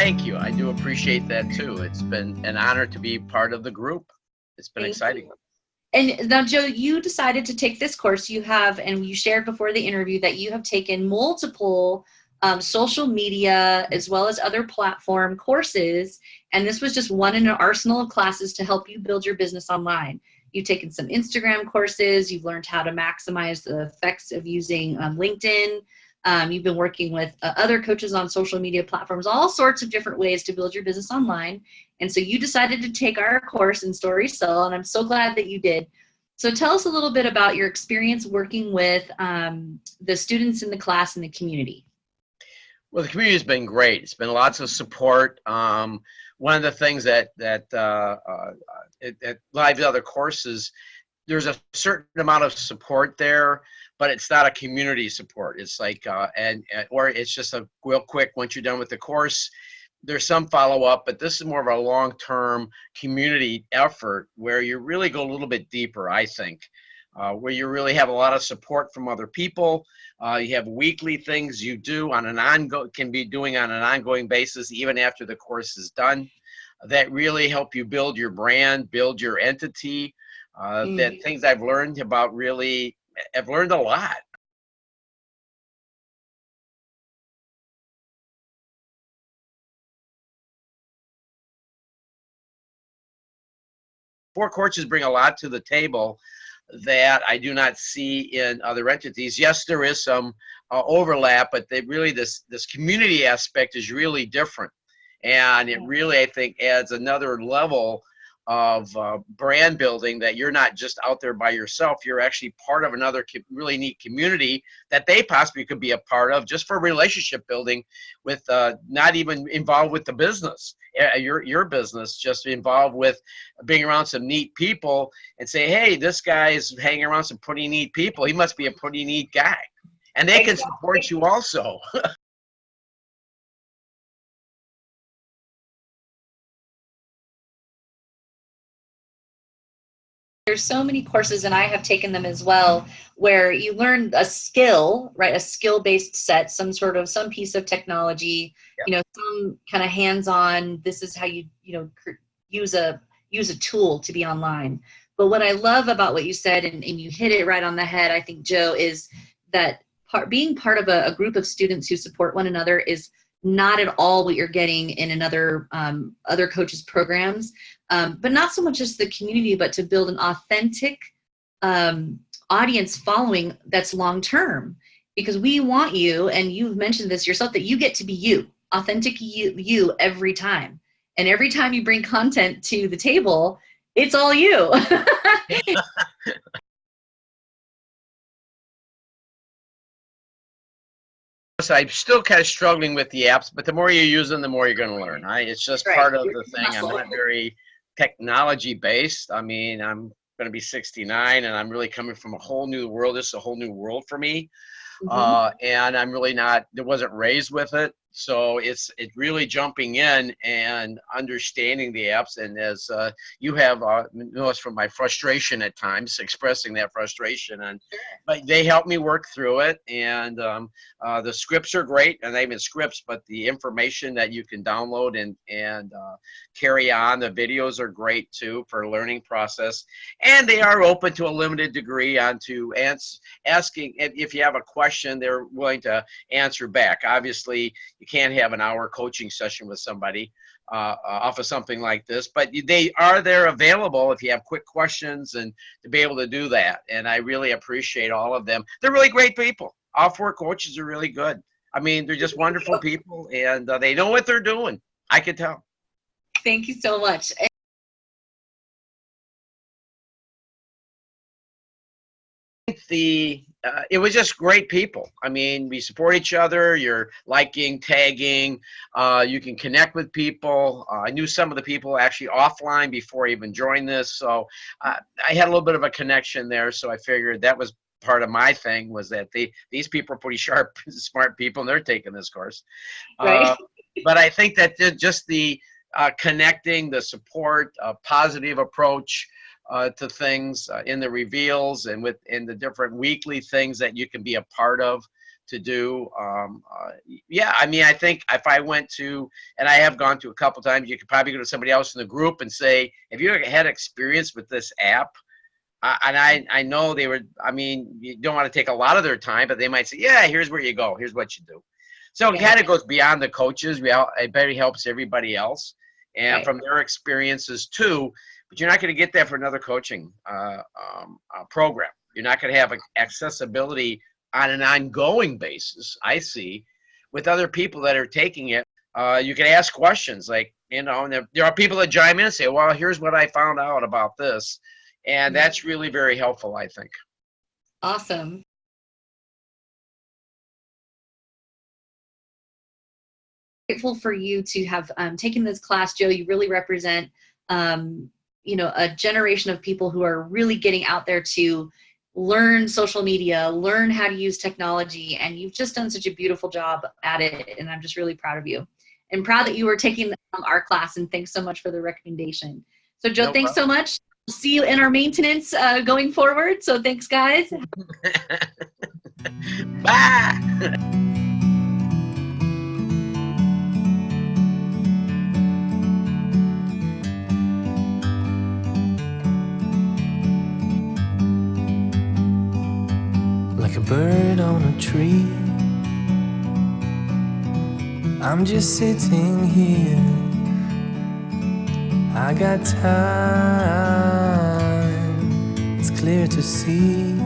thank you. I do appreciate that too. It's been an honor to be part of the group. It's been Thank exciting. you. And now, Joe, you decided to take this course. You have, and you shared before the interview that you have taken multiple social media as well as other platform courses. And this was just one in an arsenal of classes to help you build your business online. You've taken some Instagram courses. You've learned how to maximize the effects of using LinkedIn. You've been working with other coaches on social media platforms, all sorts of different ways to build your business online. And so you decided to take our course in Story Sell, and I'm so glad that you did. So tell us a little bit about your experience working with the students in the class and the community. Well, the community has been great. It's been lots of support. One of the things that at live other courses, there's a certain amount of support there, but it's not a community support. It's like or it's just a real quick once you're done with the course. There's some follow up, but this is more of a long term community effort where you really go a little bit deeper, I think. Where you really have a lot of support from other people. You have weekly things you do on an ongoing basis, even after the course is done, that really help you build your brand, build your entity. That things I've learned about I've learned a lot. Four courses bring a lot to the table that I do not see in other entities. Yes, there is some overlap, but this community aspect is really different, and it really, I think, adds another level of brand building, that you're not just out there by yourself. You're actually part of another really neat community that they possibly could be a part of, just for relationship building, with not even involved with the business, your business, just involved with being around some neat people, and say, hey, this guy's hanging around some pretty neat people. He must be a pretty neat guy. And they can support you also. There's so many courses, and I have taken them as well, where you learn a skill, right? A skill-based set, some piece of technology, some kind of hands-on. This is how use a tool to be online. But what I love about what you said, and you hit it right on the head, I think, Joe, is that being part of a group of students who support one another is not at all what you're getting in another other coaches' programs. But not so much as the community, but to build an authentic audience following that's long term. Because we want you, and you've mentioned this yourself, that you get to be you, authentic you every time. And every time you bring content to the table, it's all you. So I'm still kind of struggling with the apps, but the more you use them, the more you're going to learn. It's just part of the thing. I'm not very technology based. I mean, I'm going to be 69, and I'm really coming from a whole new world. This is a whole new world for me. And I'm really wasn't raised with it. So it's really jumping in and understanding the apps. And as you have noticed from my frustration at times, expressing that frustration, but they help me work through it. And the scripts are great, and not even scripts, but the information that you can download and carry on. The videos are great too for learning process, and they are open to a limited degree onto asking if you have a question. They're willing to answer back. Obviously, you can't have an hour coaching session with somebody off of something like this, but they are there available if you have quick questions, and to be able to do that. And I really appreciate all of them. They're really great people. All four coaches are really good. I mean, they're just wonderful people, and they know what they're doing. I can tell. Thank you so much. It was just great people. I mean, we support each other. You're liking, tagging. You can connect with people. I knew some of the people actually offline before I even joined this, so I had a little bit of a connection there. So I figured that was part of my thing, was that these people are pretty sharp, smart people, and they're taking this course. Right. But I think that just the connecting, the support, a positive approach to things in the reveals, and in the different weekly things that you can be a part of, to do. Yeah, I mean, I think if I went to, and I have gone to a couple times, you could probably go to somebody else in the group and say, have you ever had experience with this app? And I know they were, I mean, you don't want to take a lot of their time, but they might say, yeah, here's where you go. Here's what you do. So it kind of goes beyond the coaches. It very helps everybody else and from their experiences too. But you're not going to get that for another coaching program. You're not going to have accessibility on an ongoing basis, I see, with other people that are taking it. You can ask questions like, you know, and there are people that chime in and say, well, here's what I found out about this. And that's really very helpful, I think. Awesome. Grateful for you to have taken this class, Joe. You really represent, you know, a generation of people who are really getting out there to learn social media, learn how to use technology, and you've just done such a beautiful job at it, and I'm just really proud of you. And proud that you were taking our class, and thanks so much for the recommendation. So Joe, thanks so much. We'll see you in our maintenance going forward. So thanks, guys. Bye. Like a bird on a tree, I'm just sitting here. I got time, it's clear to see.